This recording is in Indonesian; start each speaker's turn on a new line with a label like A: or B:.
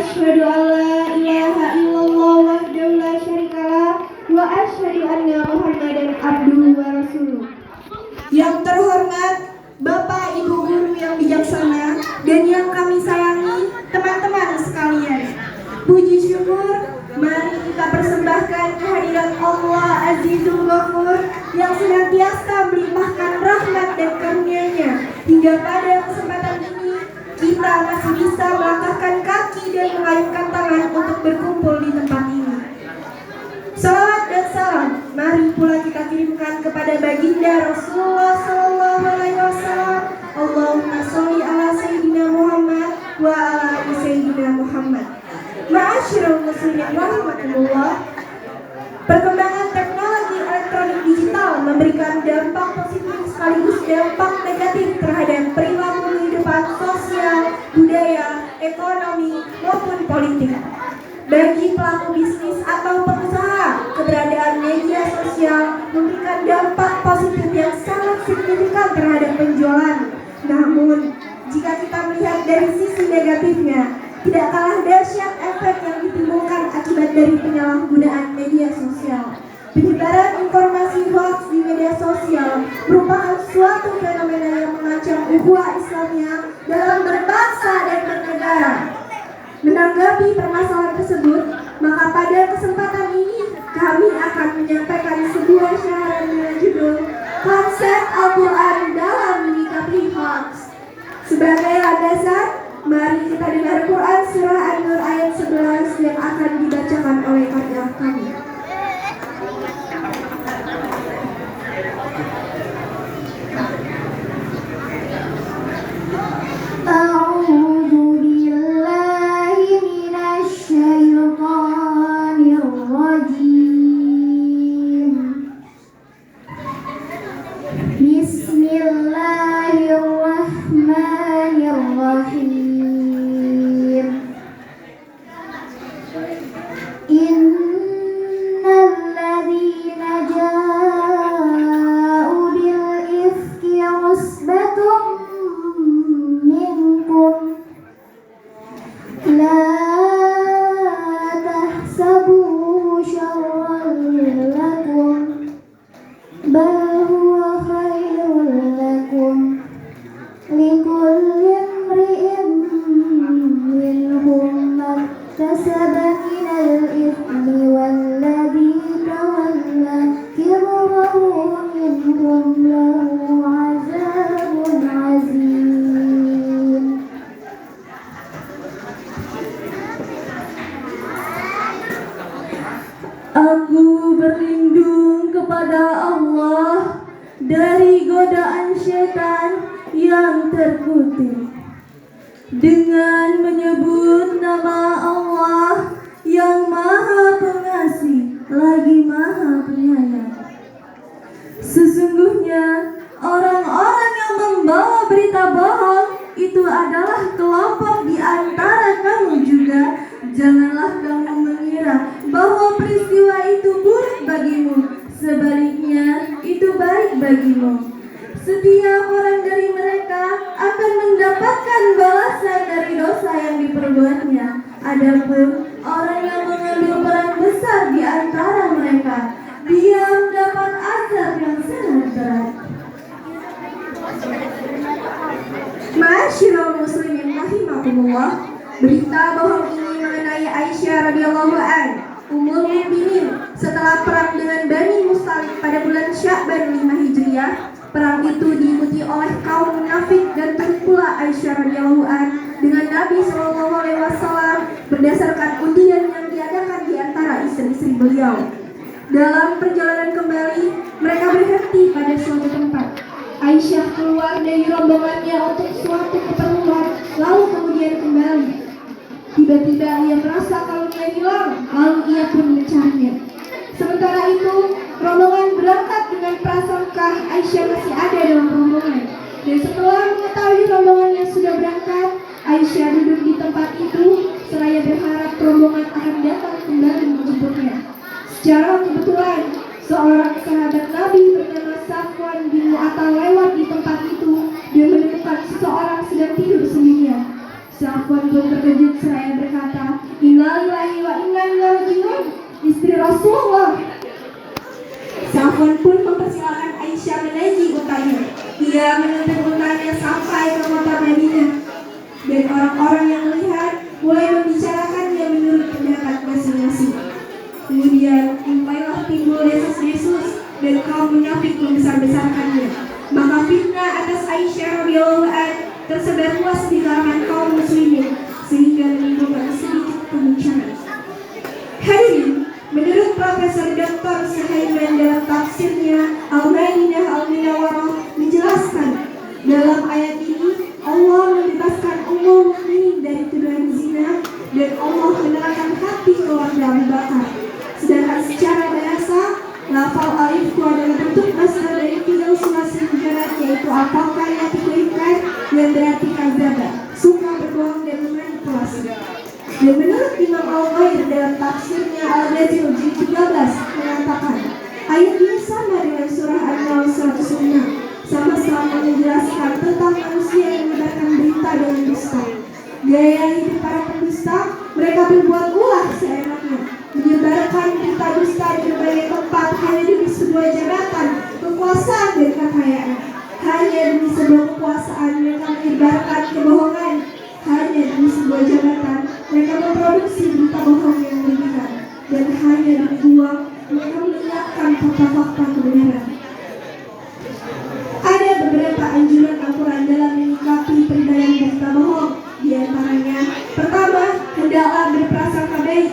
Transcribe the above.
A: Asyhadu an la ilaha illallah wahdahu la syarikalah wa asyhadu anna Muhammadan abduhu wa rasuluh. Yang terhormat Bapak Ibu guru yang bijaksana dan yang kami sayangi, teman-teman sekalian. Puji syukur mari kita persembahkan kehadiran Allah Azizul Ghafur yang senantiasa melimpahkan rahmat dan karunia-Nya hingga pada kesempatan ini kita masih bisa melangkahkan kaki dan mengayunkan tangan untuk berkumpul di tempat ini. Salawat dan salam mari pula kita kirimkan kepada baginda Rasulullah SAW. Allahumma sholli ala Sayyidina Muhammad wa ala ali Sayyidina Muhammad. Ma'asyiral muslimin rahimakumullah. Perkembangan teknologi elektronik digital memberikan dampak positif sekaligus dampak negatif terhadap perilaku kehidupan sosial, budaya, ekonomi maupun politik. Bagi pelaku bisnis atau pengusaha, keberadaan media sosial memberikan dampak positif yang sangat signifikan terhadap penjualan. Namun, jika kita melihat dari sisi negatifnya, tidak kalah dahsyat efek yang ditimbulkan akibat dari penyalahgunaan media sosial. Penyebaran informasi hoax di media sosial merupakan suatu fenomena yang mengancam ukhuwah Islamiyah dalam berbangsa dan bernegara. Menanggapi permasalahan tersebut, maka pada kesempatan ini kami akan menyampaikan sebuah syaharan dengan judul Konsep Al-Quran dalam Menyikapi Hoax. Sebagai landasan, mari kita dengar Quran Surah An-Nur ayat 11 yang akan dibacakan oleh ayah kami.
B: Aku berlindung kepada Allah dari godaan syaitan yang terkutuk dengan menyebut nama Allah yang Maha Pengasih lagi Maha Penyayang. Sesungguhnya orang-orang yang membawa berita bohong itu adalah kelompok di antara kamu juga. Janganlah kamu mengira bahwa peristiwa itu buruk bagimu, sebaliknya itu baik bagimu. Setiap orang dari mereka akan mendapatkan balasan dari dosa yang diperbuatnya. Adapun orang yang mengambil peran besar di antara mereka, dia mendapat azab yang sangat berat.
A: Ma'asyiral muslimin rahimakumullah. Berita bohong ini mengenai Aisyah radhiyallahu an, Ummul Mukminin, setelah perang dengan Bani Mustalik pada bulan Sya'ban 5 Hijriah. Perang itu diikuti oleh kaum munafik dan turut pula Aisyah radhiyallahu an dengan Nabi SAW berdasarkan undian yang diadakan di antara istri-istri beliau. Dalam perjalanan kembali, mereka berhenti pada suatu tempat. Aisyah keluar dari rombongannya untuk suatu keperluan, lalu kemudian kembali. Tiba-tiba ia merasa kalungnya hilang, lalu ia pun mencarinya. Sementara itu, rombongan berangkat dengan prasangka Aisyah masih ada dalam rombongan. Dan setelah mengetahui rombongannya sudah berangkat, Aisyah duduk di tempat itu seraya berharap rombongan akan datang kembali menjemputnya. Secara kebetulan, seorang sahabat Nabi bernama Safwan bin Mu'attal lewat di tempat itu dan menemukan seseorang sedang tidur sendirian. Safwan pun terkejut seraya berkata, tersebar luas di kalangan kaum muslimin sehingga menimbulkan sedikit pembicaraan. Hadirin, menurut Profesor Dr. Suhaiman dalam tafsirnya Al-Madinah Al-Munawwarah menjelaskan, dalam ayat ini Allah membebaskan ummul mukminin dari tuduhan zina dan Allah menerangkan hati keluarga Abu Bakar. Sedangkan secara bahasa, lafal alif itu adalah bentuk masdar dari fi'il sulasi mujarrad, yaitu apakah yatikulkan yang berarti kadzaba, suka berbohong dan memanipulasi. Dan menurut Imam Al-Ghair dalam tafsirnya Al-Ghazil jilid 13 mengatakan, ayat ini sama dengan surah An-Nahl 106, sama-sama menjelaskan tentang manusia yang menyebarkan berita dengan dusta. Gaya hidup para pendusta, mereka berbuat ulah seenaknya, menyebarkan berita dusta di berbagai tempat hanya demi sebuah jabatan, kekuasaan dan kekayaan. Hanya demi sebuah kekuasaan mereka menyebarkan kebohongan. Hanya demi sebuah jabatan mereka memproduksi berita bohong yang berlebihan. Dan hanya demi uang mereka menyiapkan fakta-fakta kebenaran. Ada beberapa anjuran Al-Quran dalam menyikapi penyebaran berita bohong. Di antaranya, pertama, hendaklah berprasangka baik